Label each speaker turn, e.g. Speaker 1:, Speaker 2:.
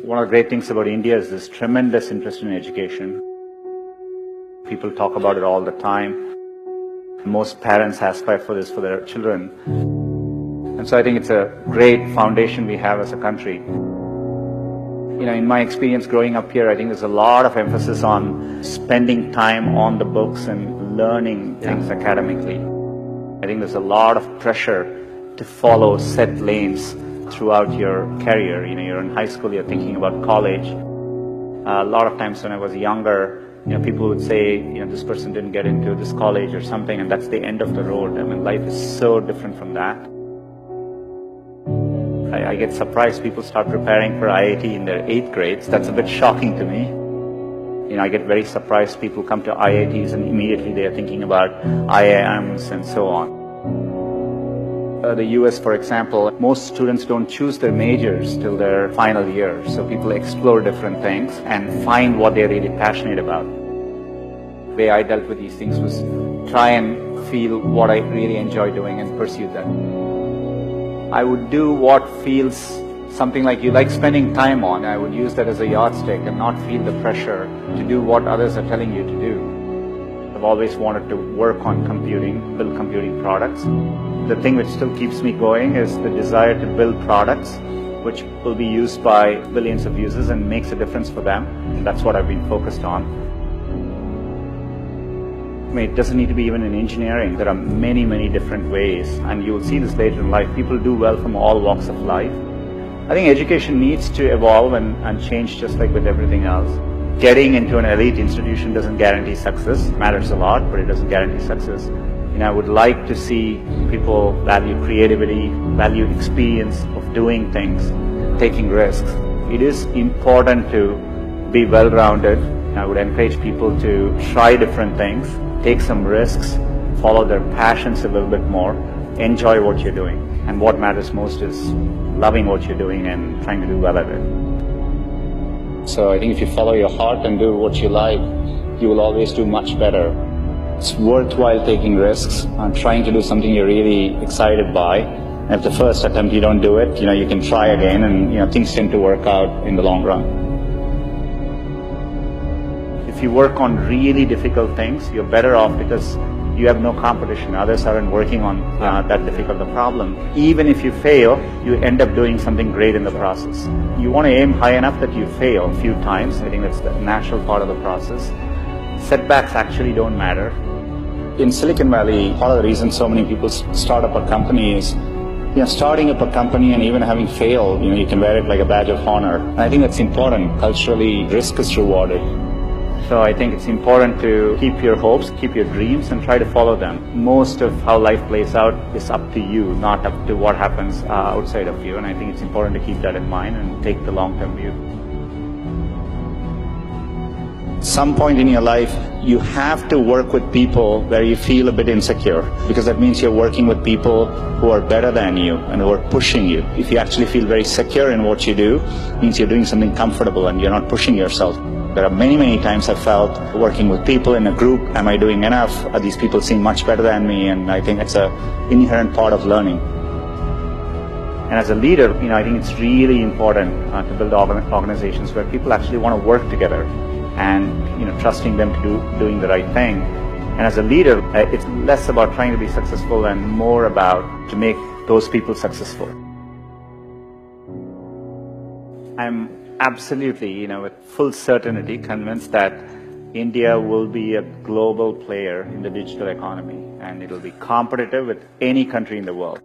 Speaker 1: One of the great things about India is this tremendous interest in education. People talk about it all the time. Most parents aspire for this for their children. And so I think it's a great foundation we have as a country. In my experience growing up here, I think there's a lot of emphasis on spending time on the books and learning things academically. I think there's a lot of pressure to follow set lanes throughout your career. You're in high school, you're thinking about college. A lot of times when I was younger, people would say, this person didn't get into this college or something, and that's the end of the road. I mean, life is so different from that. I get surprised people start preparing for IIT in their 8th grades. That's a bit shocking to me. I get very surprised people come to IITs and immediately they are thinking about IIMs and so on. The US, for example, most students don't choose their majors till their final year. So people explore different things and find what they're really passionate about. The way I dealt with these things was try and feel what I really enjoy doing and pursue that. I would do what feels something like you like spending time on. I would use that as a yardstick and not feel the pressure to do what others are telling you to do. I've always wanted to work on computing, build computing products. The thing which still keeps me going is the desire to build products which will be used by billions of users and makes a difference for them. And that's what I've been focused on. It doesn't need to be even in engineering. There are many, many different ways, and you will see this later in life. People do well from all walks of life. I think education needs to evolve and change just like with everything else. Getting into an elite institution doesn't guarantee success. It matters a lot, but it doesn't guarantee success. I would like to see people value creativity, value experience of doing things, taking risks. It is important to be well-rounded. I would encourage people to try different things, take some risks, follow their passions a little bit more, enjoy what you're doing. And what matters most is loving what you're doing and trying to do well at it. So I think if you follow your heart and do what you like, you will always do much better. It's worthwhile taking risks and trying to do something you're really excited by. And if the first attempt you don't do it, you can try again, and things tend to work out in the long run. If you work on really difficult things, you're better off because you have no competition. Others aren't working on that difficult a problem. Even if you fail, you end up doing something great in the process. You want to aim high enough that you fail a few times. I think that's the natural part of the process. Setbacks actually don't matter. In Silicon Valley, part of the reason so many people start up a company is starting up a company and even having failed, you can wear it like a badge of honor. And I think that's important. Culturally, risk is rewarded. So I think it's important to keep your hopes, keep your dreams, and try to follow them. Most of how life plays out is up to you, not up to what happens outside of you. And I think it's important to keep that in mind and take the long-term view. Some point in your life, you have to work with people where you feel a bit insecure, because that means you're working with people who are better than you and who are pushing you. If you actually feel very secure in what you do, it means you're doing something comfortable and you're not pushing yourself. There are many, many times I've felt working with people in a group, am I doing enough? Are these people seem much better than me? And I think it's an inherent part of learning. And as a leader, I think it's really important to build organizations where people actually want to work together and trusting them to doing the right thing. And as a leader, it's less about trying to be successful and more about to make those people successful. I'm absolutely, with full certainty convinced that India will be a global player in the digital economy, and it'll be competitive with any country in the world.